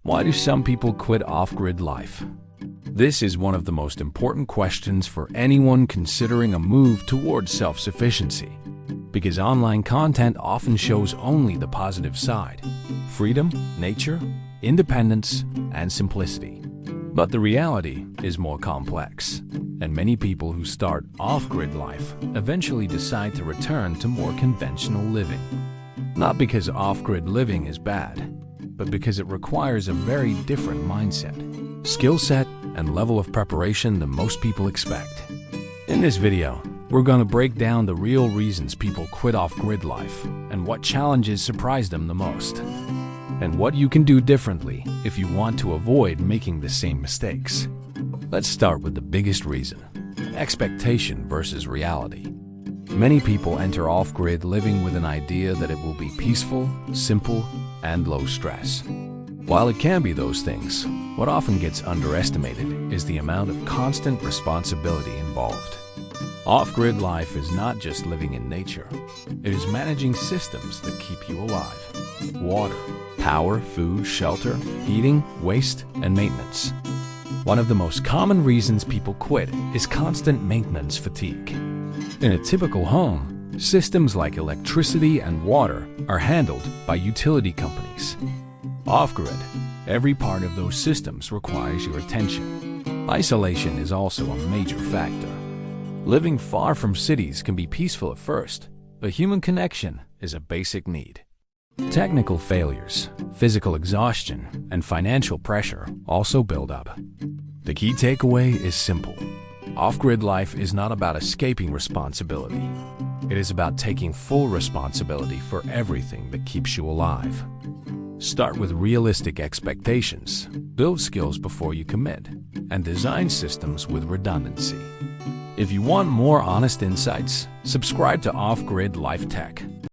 Why do some people quit off-grid life? This is one of the most important questions for anyone considering a move towards self-sufficiency, because online content often shows only the positive side: freedom, nature, independence, and simplicity. But the reality is more complex, and many people who start off-grid life eventually decide to return to more conventional living. Not because off-grid living is bad, but because it requires a very different mindset, skill set, and level of preparation than most people expect. In this video, we're going to break down the real reasons people quit off-grid life and what challenges surprise them the most, and what you can do differently if you want to avoid making the same mistakes. Let's start with the biggest reason: expectation versus reality. Many people enter off-grid living with an idea that it will be peaceful, simple, and low stress. While it can be those things, what often gets underestimated is the amount of constant responsibility involved. Off-grid life is not just living in nature. It is managing systems that keep you alive: water, power, food, shelter, heating, waste, and maintenance. One of the most common reasons people quit is constant maintenance fatigue. In a typical home, systems like electricity and water are handled by utility companies. Off-grid, every part of those systems requires your attention. Isolation is also a major factor. Living far from cities can be peaceful at first, but human connection is a basic need. Technical failures, physical exhaustion, and financial pressure also build up. The key takeaway is simple: off-grid life is not about escaping responsibility. It is about taking full responsibility for everything that keeps you alive. Start with realistic expectations, build skills before you commit, and design systems with redundancy. If you want more honest insights, subscribe to Off-Grid Life Tech.